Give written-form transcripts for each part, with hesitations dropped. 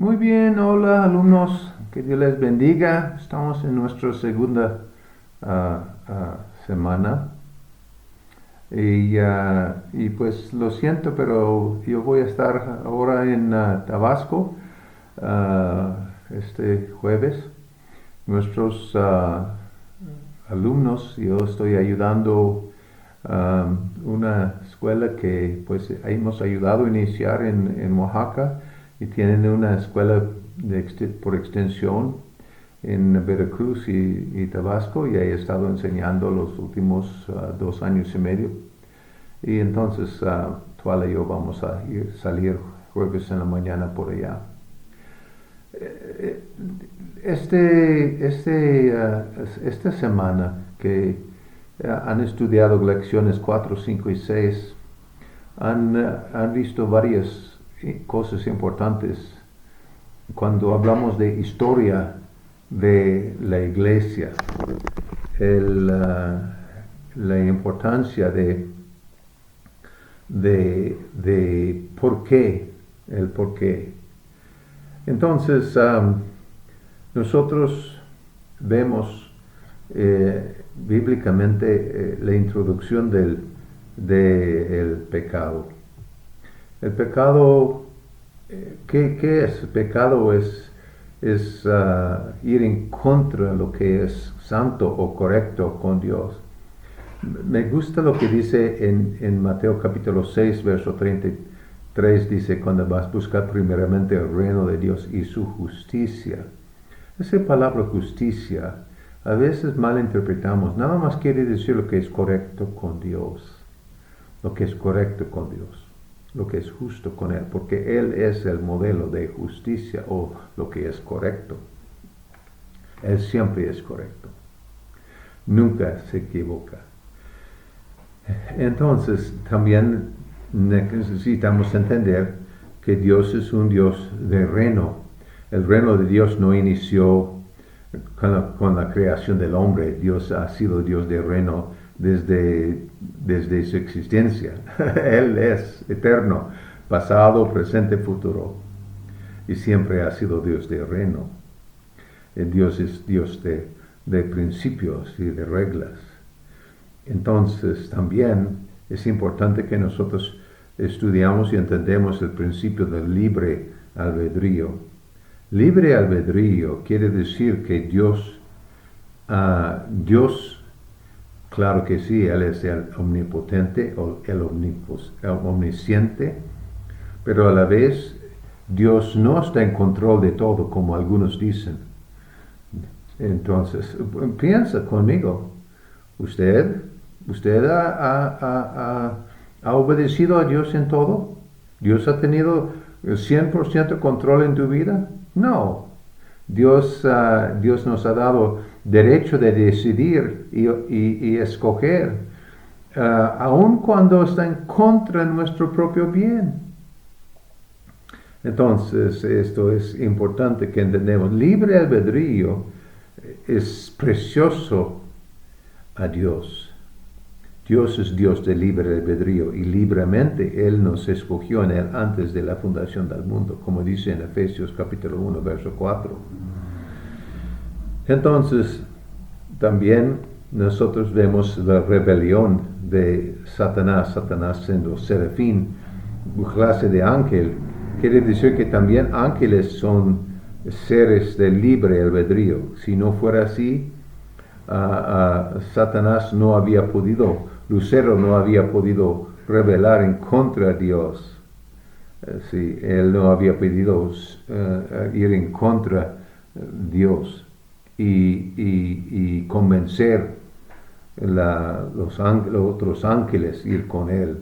Muy bien, hola alumnos, que Dios les bendiga. Estamos en nuestra segunda semana y pues lo siento, pero yo voy a estar ahora en Tabasco este jueves. Nuestros alumnos, yo estoy ayudando una escuela que pues hemos ayudado a iniciar en Oaxaca y tienen una escuela por extensión en Veracruz y Tabasco y he estado enseñando los últimos 2 años y medio y entonces Tuala y yo vamos a salir jueves en la mañana por allá. Esta semana que han estudiado lecciones 4, 5 y 6 han visto varias cosas importantes cuando hablamos de historia de la iglesia, la importancia de por qué, el por qué. Entonces, nosotros vemos bíblicamente la introducción del pecado. El pecado, ¿qué es? El pecado es ir en contra de lo que es santo o correcto con Dios. Me gusta lo que dice en Mateo capítulo 6, verso 33, dice, cuando vas a buscar primeramente el reino de Dios y su justicia. Esa palabra justicia a veces malinterpretamos, nada más quiere decir lo que es correcto con Dios, lo que es correcto con Dios, lo que es justo con Él, porque Él es el modelo de justicia o lo que es correcto. Él siempre es correcto, nunca se equivoca. Entonces, también necesitamos entender que Dios es un Dios de reino. El reino de Dios no inició con la creación del hombre. Dios ha sido Dios de reino desde su existencia. Él es eterno, pasado, presente, futuro. Y siempre ha sido Dios de reino. Dios es Dios de principios y de reglas. Entonces también es importante que nosotros estudiamos y entendemos el principio del libre albedrío. Libre albedrío quiere decir que Dios, claro que sí, Él es el omnipotente o el omnisciente, pero a la vez Dios no está en control de todo, como algunos dicen. Entonces, piensa conmigo, ¿usted ha obedecido a Dios en todo? ¿Dios ha tenido 100% control en tu vida? No. Dios nos ha dado derecho de decidir y escoger, aun cuando está en contra de nuestro propio bien. Entonces, esto es importante que entendamos. Libre albedrío es precioso a Dios. Dios es Dios de libre albedrío y libremente Él nos escogió en Él antes de la fundación del mundo, como dice en Efesios capítulo 1, verso 4. Entonces, también nosotros vemos la rebelión de Satanás siendo serafín, clase de ángel. Quiere decir que también ángeles son seres de libre albedrío. Si no fuera así, Satanás no había podido, Lucero no había podido rebelar en contra de Dios. Sí, él no había podido ir en contra de Dios y convencer los otros ángeles ir con él.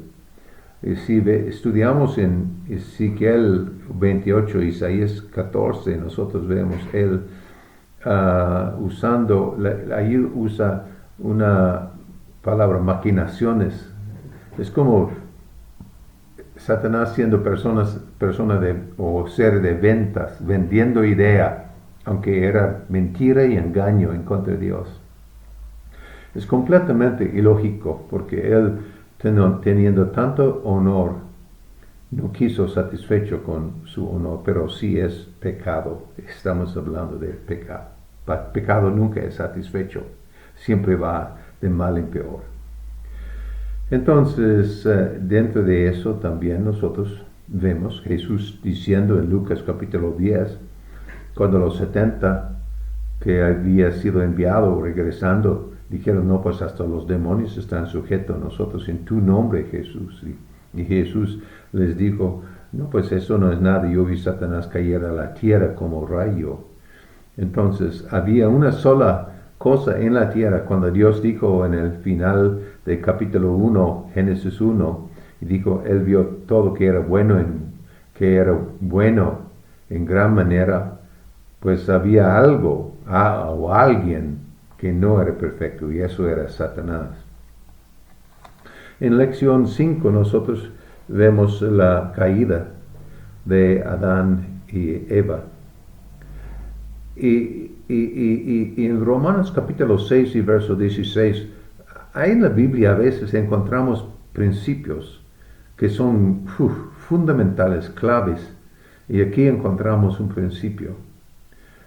Y si estudiamos en Ezequiel 28, Isaías 14, nosotros vemos él ahí usa una palabra, maquinaciones. Es como Satanás siendo persona o ser de ventas, vendiendo idea, aunque era mentira y engaño en contra de Dios. Es completamente ilógico, porque él teniendo tanto honor no quiso satisfecho con su honor, pero sí es pecado. Estamos hablando de pecado. Pecado nunca es satisfecho, siempre va de mal en peor. Entonces, dentro de eso también nosotros vemos Jesús diciendo en Lucas capítulo 10, cuando los 70 que había sido enviado regresando, dijeron, no, pues hasta los demonios están sujetos a nosotros en tu nombre, Jesús. Y Jesús les dijo, no, pues eso no es nada, yo vi Satanás caer a la tierra como rayo. Entonces, había una sola cosa en la tierra cuando Dios dijo en el final del capítulo 1, Génesis 1, y dijo, Él vio todo que era bueno en gran manera, pues había algo o alguien que no era perfecto y eso era Satanás. En lección 5 nosotros vemos la caída de Adán y Eva. Y en Romanos capítulo 6 y verso 16, ahí en la Biblia a veces encontramos principios que son fundamentales, claves. Y aquí encontramos un principio.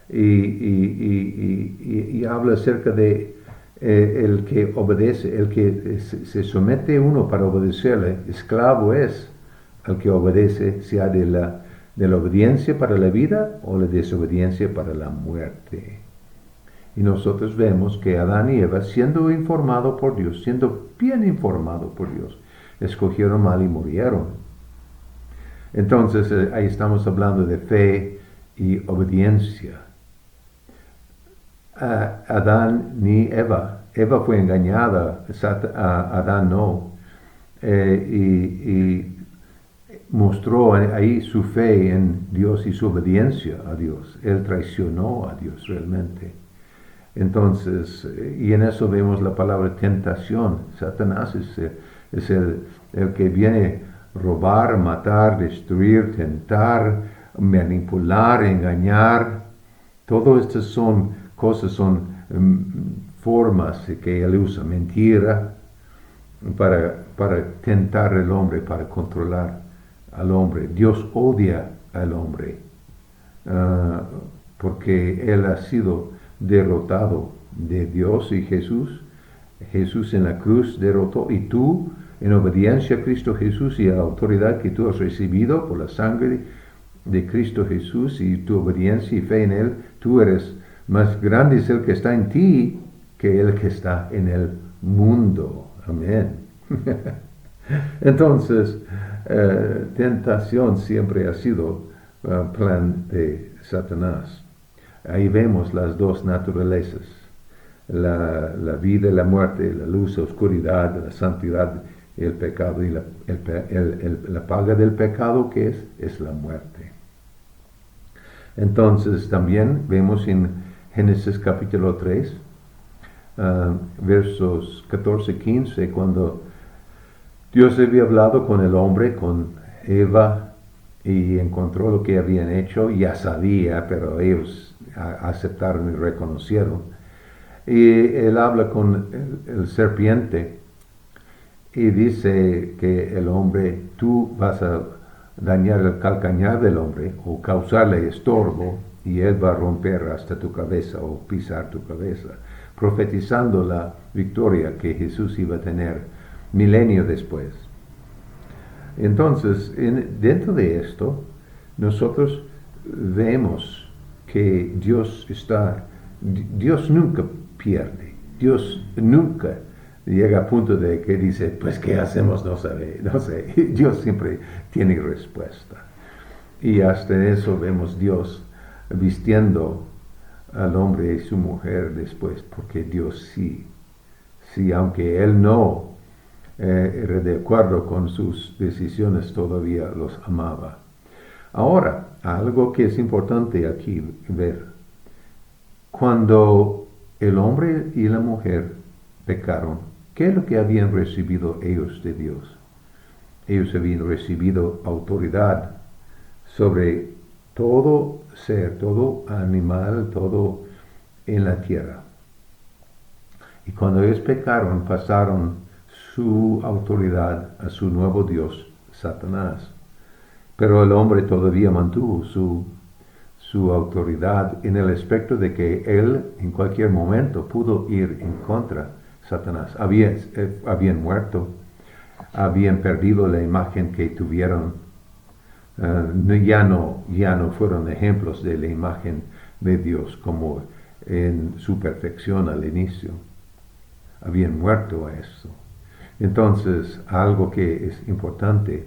Y habla acerca de el que obedece, el que se somete uno para obedecerle, esclavo es al que obedece, sea de la obediencia para la vida o la desobediencia para la muerte. Y nosotros vemos que Adán y Eva, siendo informados por Dios, siendo bien informados por Dios, escogieron mal y murieron. Entonces ahí estamos hablando de fe y obediencia. Adán ni Eva. Eva fue engañada, Adán no. Y mostró ahí su fe en Dios y su obediencia a Dios. Él traicionó a Dios realmente. Entonces, y en eso vemos la palabra tentación. Satanás es el que viene a robar, matar, destruir, tentar, manipular, engañar. Todo estas son cosas, son formas que él usa, mentira, para tentar al hombre, para controlar al hombre. Dios odia al hombre porque él ha sido derrotado de Dios y Jesús. Jesús en la cruz derrotó y tú, en obediencia a Cristo Jesús y a la autoridad que tú has recibido por la sangre de Cristo Jesús y tu obediencia y fe en Él, tú eres más grande es el que está en ti que el que está en el mundo. Amén. Entonces, tentación siempre ha sido plan de Satanás. Ahí vemos las dos naturalezas, la vida y la muerte, la luz, la oscuridad, la santidad, el pecado y la paga del pecado que es la muerte. Entonces también vemos en Génesis capítulo 3, versos 14 y 15, cuando Dios había hablado con el hombre, con Eva, y encontró lo que habían hecho, ya sabía, pero ellos aceptaron y reconocieron. Y él habla con el serpiente y dice que el hombre, tú vas a dañar el calcañar del hombre o causarle estorbo y él va a romper hasta tu cabeza o pisar tu cabeza, profetizando la victoria que Jesús iba a tener milenio después. Entonces, dentro de esto, nosotros vemos que Dios nunca pierde, Dios nunca llega a punto de que dice, pues ¿qué hacemos? No sé, Dios siempre tiene respuesta. Y hasta en eso vemos Dios vistiendo al hombre y su mujer después, porque Dios sí, aunque Él no era de acuerdo con sus decisiones, todavía los amaba. Ahora, algo que es importante aquí ver, cuando el hombre y la mujer pecaron, ¿qué es lo que habían recibido ellos de Dios? Ellos habían recibido autoridad sobre todo ser, todo animal, todo en la tierra. Y cuando ellos pecaron, pasaron su autoridad a su nuevo Dios, Satanás. Pero el hombre todavía mantuvo su autoridad en el aspecto de que él en cualquier momento pudo ir en contra de Satanás. Habían muerto, habían perdido la imagen que tuvieron. Ya no fueron ejemplos de la imagen de Dios como en su perfección al inicio. Habían muerto a eso. Entonces, algo que es importante,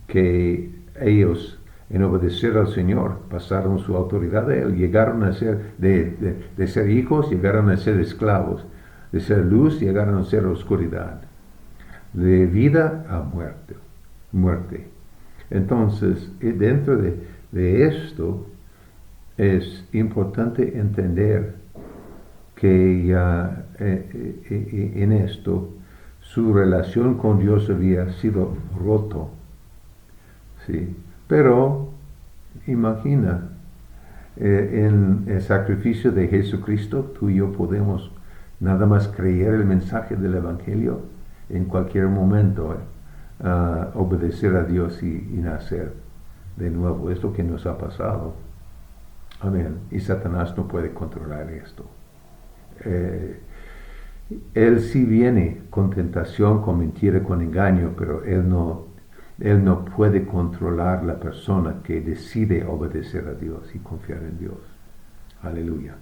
que ellos, en obedecer al Señor, pasaron su autoridad a Él, llegaron a ser, de ser hijos, llegaron a ser esclavos, de ser luz, llegaron a ser oscuridad, de vida a muerte. Entonces, dentro de esto, es importante entender que en esto su relación con Dios había sido roto. ¿Sí? Pero imagina, en el sacrificio de Jesucristo, tú y yo podemos nada más creer el mensaje del Evangelio en cualquier momento, obedecer a Dios y nacer de nuevo. Es lo que nos ha pasado. Amén. Y Satanás no puede controlar esto. Él sí viene con tentación, con mentira, con engaño, pero él no puede controlar la persona que decide obedecer a Dios y confiar en Dios. Aleluya.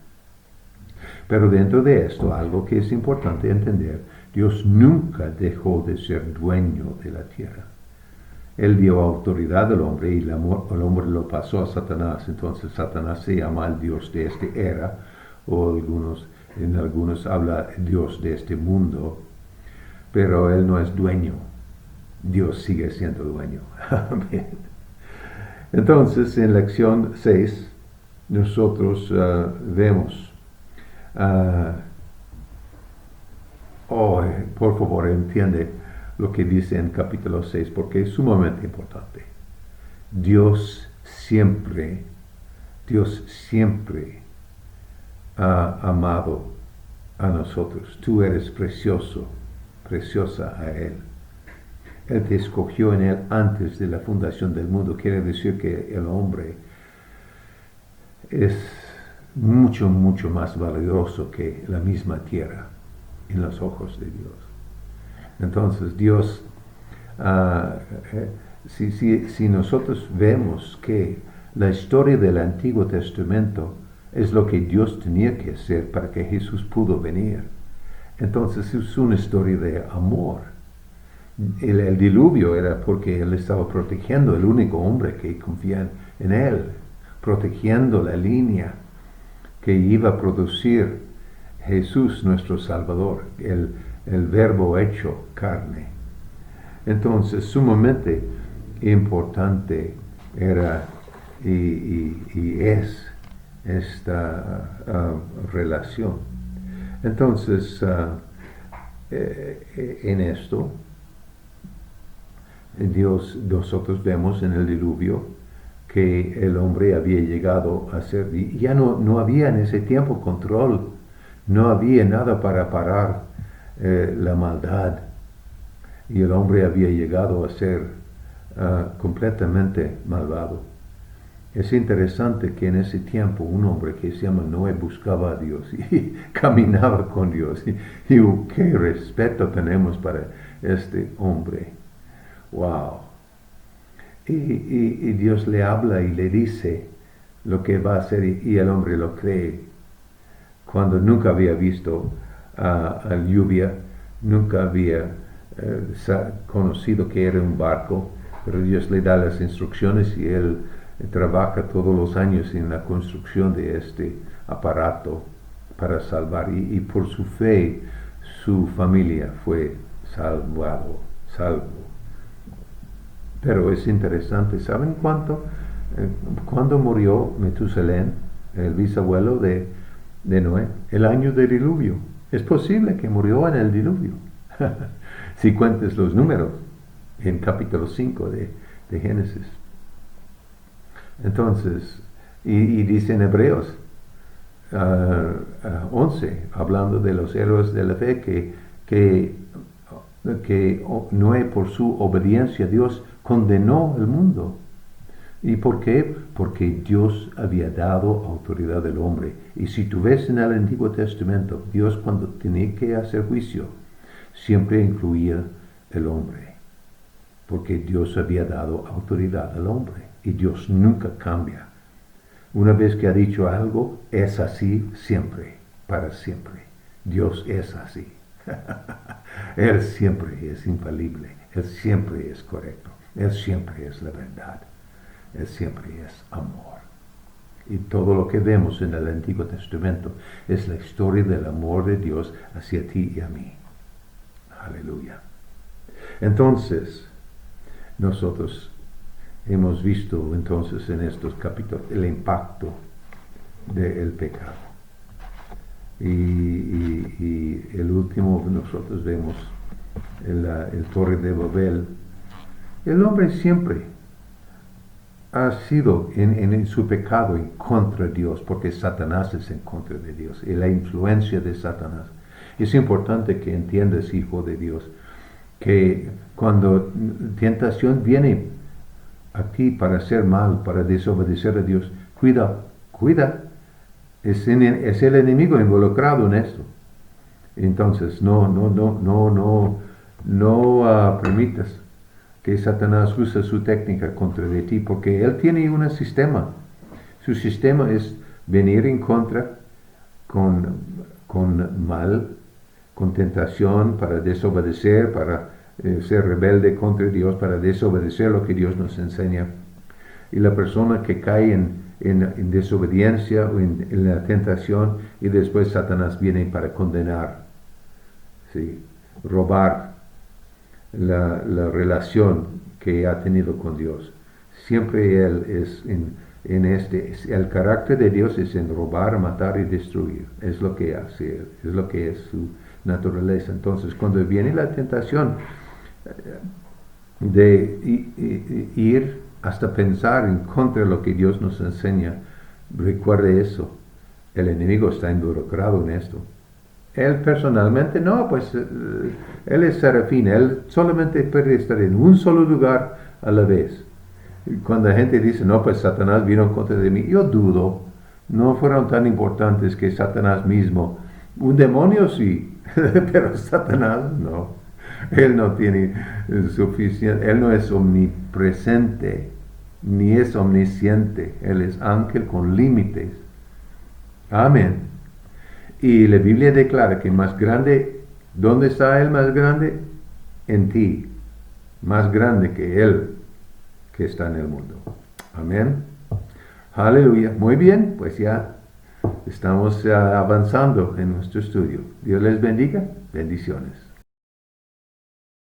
Pero dentro de esto, algo que es importante entender, Dios nunca dejó de ser dueño de la tierra. Él dio autoridad al hombre y el hombre lo pasó a Satanás. Entonces Satanás se llama el Dios de esta era, o en algunos habla Dios de este mundo, pero Él no es dueño. Dios sigue siendo dueño. Amén. Entonces, en lección 6, nosotros vemos, por favor, entiende lo que dice en capítulo 6, porque es sumamente importante. Dios siempre ha amado a nosotros. Tú eres precioso, preciosa a Él. Él te escogió en Él antes de la fundación del mundo. Quiere decir que el hombre es mucho, mucho más valioso que la misma tierra en los ojos de Dios. Entonces Dios, si nosotros vemos que la historia del Antiguo Testamento es lo que Dios tenía que hacer para que Jesús pudo venir, entonces es una historia de amor. El diluvio era porque Él estaba protegiendo el único hombre que confía en Él, protegiendo la línea que iba a producir Jesús nuestro Salvador, el verbo hecho carne. Entonces, sumamente importante era y es esta relación. Entonces, en esto, nosotros vemos en el diluvio que el hombre había llegado a ser, y ya no había en ese tiempo control, no había nada para parar la maldad, y el hombre había llegado a ser completamente malvado. Es interesante que en ese tiempo un hombre que se llama Noé buscaba a Dios y caminaba con Dios, y qué respeto tenemos para este hombre. Wow. Y Dios le habla y le dice lo que va a hacer, y el hombre lo cree. Cuando nunca había visto lluvia, nunca había conocido que era un barco, pero Dios le da las instrucciones y él trabaja todos los años en la construcción de este aparato para salvar, y por su fe su familia fue salvo. Pero es interesante, ¿saben cuándo murió Metusalén, el bisabuelo de Noé? El año del diluvio. Es posible que murió en el diluvio. Si cuentes los números en capítulo 5 de Génesis. Entonces, y dice en Hebreos 11, hablando de los héroes de la fe, que Noé, por su obediencia a Dios, condenó el mundo ¿Y por qué? Porque Dios había dado autoridad al hombre. Y si tú ves en el Antiguo Testamento, Dios cuando tenía que hacer juicio, siempre incluía el hombre. Porque Dios había dado autoridad al hombre. Y Dios nunca cambia. Una vez que ha dicho algo, es así siempre, para siempre. Dios es así. Él siempre es infalible. Él siempre es correcto. Él siempre es la verdad. Él siempre es amor. Y todo lo que vemos en el Antiguo Testamento es la historia del amor de Dios hacia ti y a mí. Aleluya. Entonces, nosotros hemos visto entonces en estos capítulos el impacto del pecado. Y el último, nosotros vemos el Torre de Babel. El hombre siempre ha sido en su pecado en contra de Dios, porque Satanás es en contra de Dios, y la influencia de Satanás. Es importante que entiendas, hijo de Dios, que cuando tentación viene a ti para hacer mal, para desobedecer a Dios, cuida, es el enemigo involucrado en esto. Entonces, no permitas que Satanás usa su técnica contra de ti, porque él tiene un sistema. Su sistema es venir en contra con mal, con tentación para desobedecer, para ser rebelde contra Dios, para desobedecer lo que Dios nos enseña. Y la persona que cae en desobediencia o en la tentación, y después Satanás viene para condenar, ¿sí? Robar la relación que ha tenido con Dios. Siempre Él es el carácter de Dios es en robar, matar y destruir. Es lo que hace Él, es lo que es su naturaleza. Entonces, cuando viene la tentación de ir hasta pensar en contra de lo que Dios nos enseña, recuerde eso. El enemigo está involucrado en esto. Él personalmente no, pues él es serafín, él solamente puede estar en un solo lugar a la vez. Cuando la gente dice, no, pues Satanás vino en contra de mí, yo dudo, no fueron tan importantes que Satanás mismo. Un demonio sí, pero Satanás no. Él no tiene suficiente, él no es omnipresente, ni es omnisciente, él es ángel con límites. Amén. Y la Biblia declara que más grande, ¿dónde está Él más grande? En ti. Más grande que Él que está en el mundo. Amén. Aleluya. Muy bien, pues ya estamos avanzando en nuestro estudio. Dios les bendiga. Bendiciones.